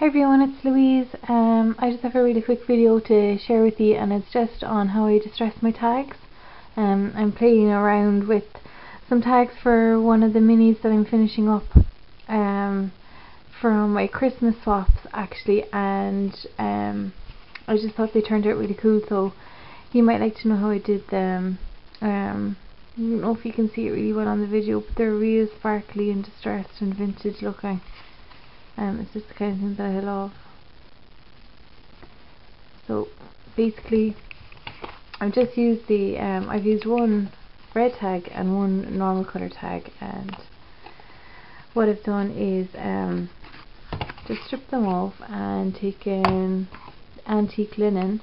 Hey everyone, it's Louise. I just have a really quick video to share with you, and it's just on how I distress my tags. I'm playing around with some tags for one of the minis that I'm finishing up from my Christmas swaps actually, and I just thought they turned out really cool, so you might like to know how I did them. I don't know if you can see it really well on the video, but they're real sparkly and distressed and vintage looking. It's just the kind of thing that I love. So basically I've just used I've used one red tag and one normal colour tag, and what I've done is just stripped them off and taken antique linen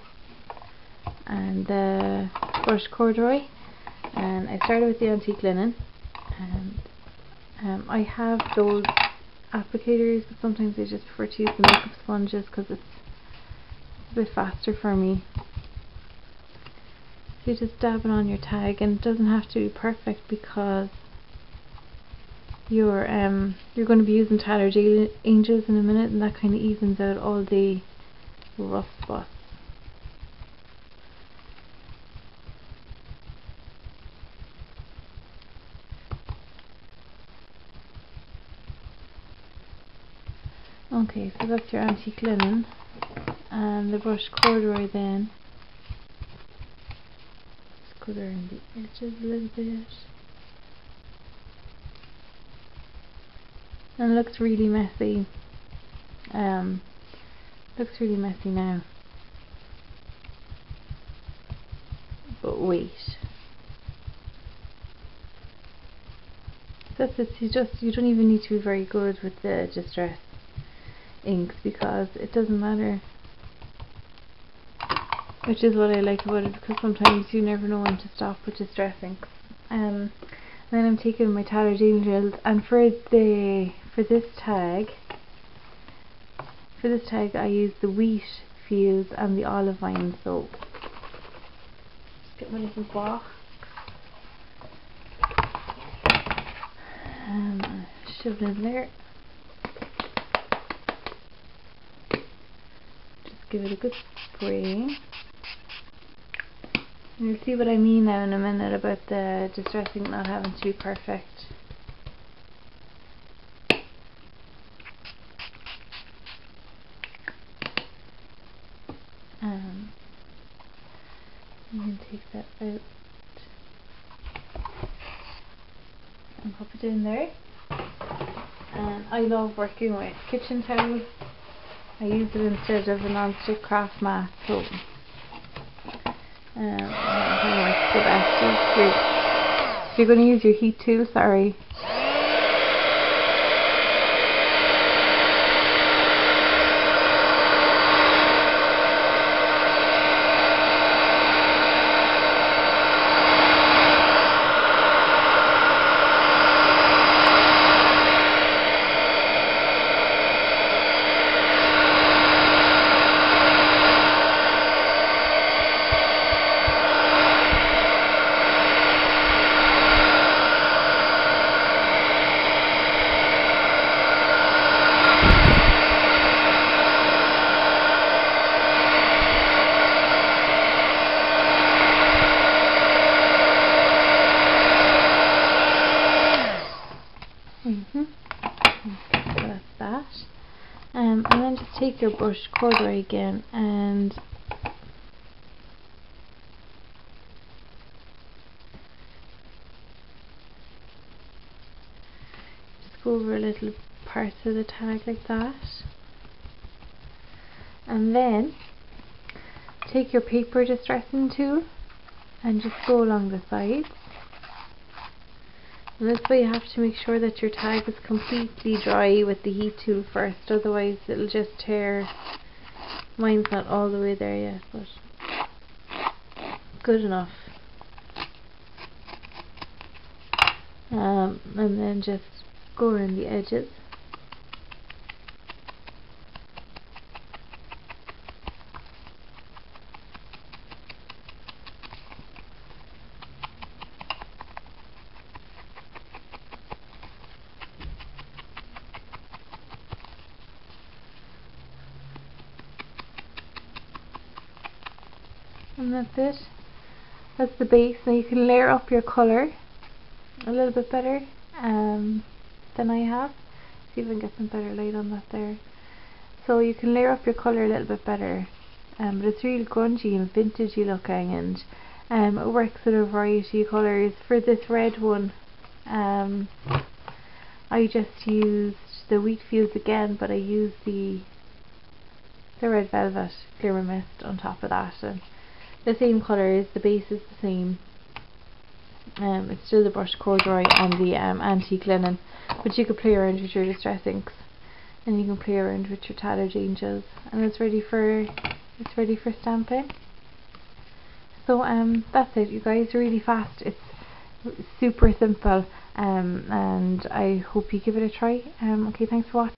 and the brushed corduroy, and I started with the antique linen, and I have those applicators, but sometimes I just prefer to use the makeup sponges because it's a bit faster for me. So you just dab it on your tag, and it doesn't have to be perfect because you're going to be using Tyler J Angels in a minute, and that kind of evens out all the rough spots. Okay, so that's your antique linen, and the brushed corduroy then. Just go around the edges a little bit. And it looks really messy. Looks really messy now. But wait. That's it. You don't even need to be very good with the distress inks because it doesn't matter, which is what I like about it, because sometimes you never know when to stop with distress inks. Then I'm taking my Tyler J Angels, and for this tag I use the wheat fields and the olive vine. So just get my little box and shove it in there. Give it a good spray. And you'll see what I mean now in a minute about the distressing not having to be perfect. You can take that out and pop it in there. And I love working with kitchen towels. I use it instead of a non-stick craft mat, so works the best. If you're going to use your heat tool, sorry. So that's that. And then just take your brushed corduroy again and just go over little parts of the tag like that. And then take your paper distressing tool and just go along the sides. And this way you have to make sure that your tag is completely dry with the heat tool first, otherwise it'll just tear. Mine's not all the way there yet, but good enough. And then just go around the edges. And that's it. That's the base. Now you can layer up your colour a little bit better than I have. See if I can get some better light on that there. So you can layer up your colour a little bit better, but it's really grungy and vintagey looking, and it works with a variety of colours. For this red one, I just used the Wheat Fields again, but I used the Red Velvet Glimmer Mist on top of that, and the same colours, the base is the same. It's still the brushed corduroy and the antique linen, but you could play around with your distress inks, and you can play around with your Tattered Angels, and it's ready for stamping. So that's it, you guys. Really fast. It's super simple, and I hope you give it a try. Okay, thanks for watching.